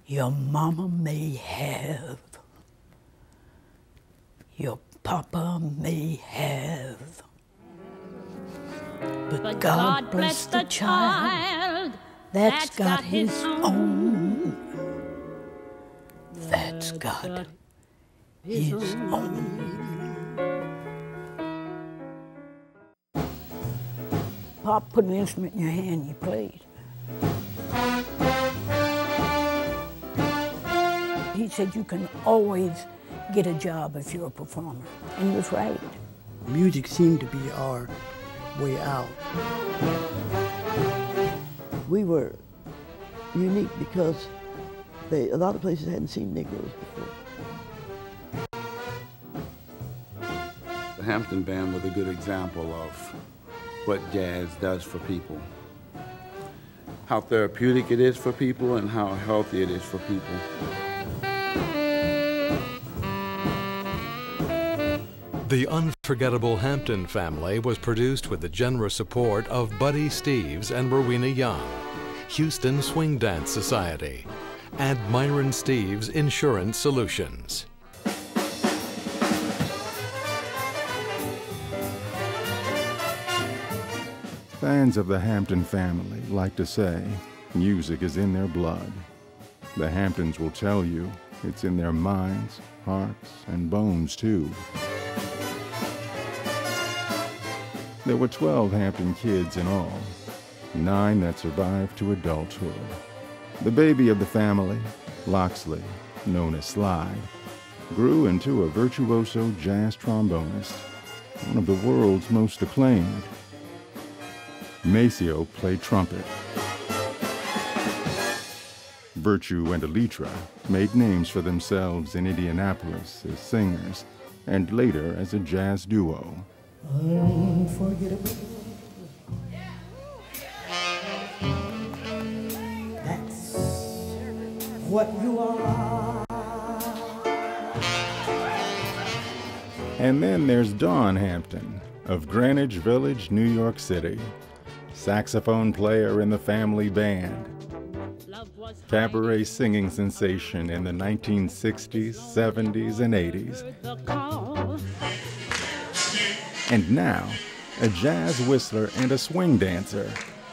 Your mama may have, your papa may have, but God bless the child that's got his own. That's got his own. Pop put an instrument in your hand, you played. He said you can always get a job if you're a performer, and he was right. Music seemed to be our way out. We were unique because a lot of places hadn't seen Negroes before. The Hampton Band was a good example of what jazz does for people. How therapeutic it is for people and how healthy it is for people. The Unforgettable Hampton family was produced with the generous support of Buddy Steves and Rowena Young, Houston Swing Dance Society, and Myron Steves Insurance Solutions. Fans of the Hampton family like to say music is in their blood. The Hamptons will tell you it's in their minds, hearts, and bones too. There were 12 Hampton kids in all, 9 that survived to adulthood. The baby of the family, Loxley, known as Slide, grew into a virtuoso jazz trombonist, one of the world's most acclaimed. Maceo played trumpet. Virtue and Elytra made names for themselves in Indianapolis as singers and later as a jazz duo. Unforgettable. That's what you are. And then there's Dawn Hampton of Greenwich Village, New York City, saxophone player in the family band, cabaret singing sensation in the 1960s, 70s, and 80s. And now, a jazz whistler and a swing dancer,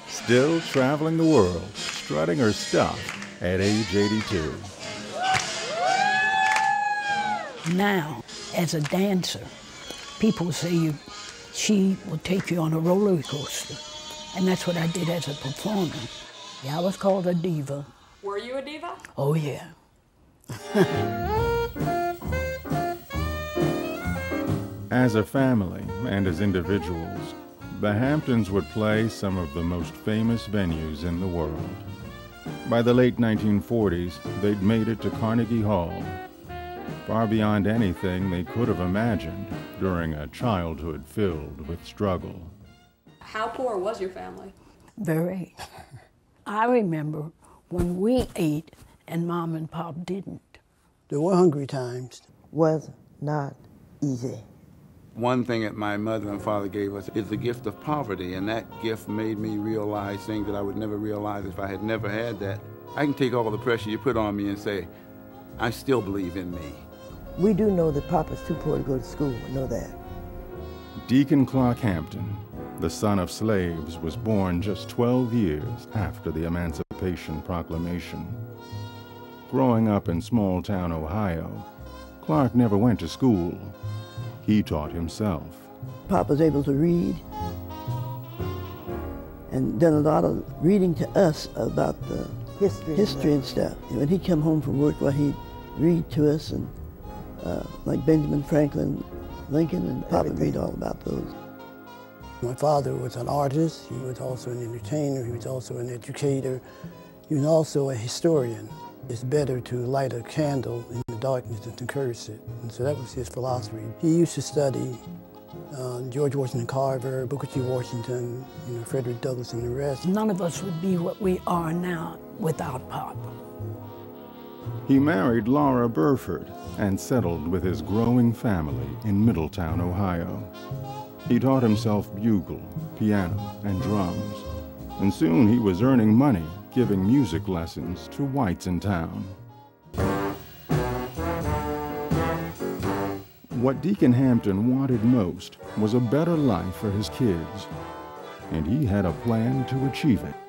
still traveling the world, strutting her stuff at age 82. Now, as a dancer, people say she will take you on a roller coaster. And that's what I did as a performer. Yeah, I was called a diva. Were you a diva? Oh, yeah. As a family and as individuals, the Hamptons would play some of the most famous venues in the world. By the late 1940s, they'd made it to Carnegie Hall, far beyond anything they could have imagined during a childhood filled with struggle. How poor was your family? Very. I remember when we ate and Mom and Pop didn't. There were hungry times. Was not easy. One thing that my mother and father gave us is the gift of poverty, and that gift made me realize things that I would never realize if I had never had that. I can take all the pressure you put on me and say, I still believe in me. We do know that Papa's too poor to go to school. We know that. Deacon Clark Hampton, the son of slaves, was born just 12 years after the Emancipation Proclamation. Growing up in small-town Ohio, Clark never went to school. He taught himself. Papa's able to read and done a lot of reading to us about the history and stuff. And when he'd come home from work, well, he'd read to us, and like Benjamin Franklin, Lincoln, and Papa would read all about those. My father was an artist. He was also an entertainer. He was also an educator. He was also a historian. It's better to light a candle in the darkness than to curse it. And so that was his philosophy. He used to study George Washington Carver, Booker T. Washington, Frederick Douglass, and the rest. None of us would be what we are now without Pop. He married Laura Burford and settled with his growing family in Middletown, Ohio. He taught himself bugle, piano, and drums, and soon he was earning money giving music lessons to whites in town. What Deacon Hampton wanted most was a better life for his kids, and he had a plan to achieve it.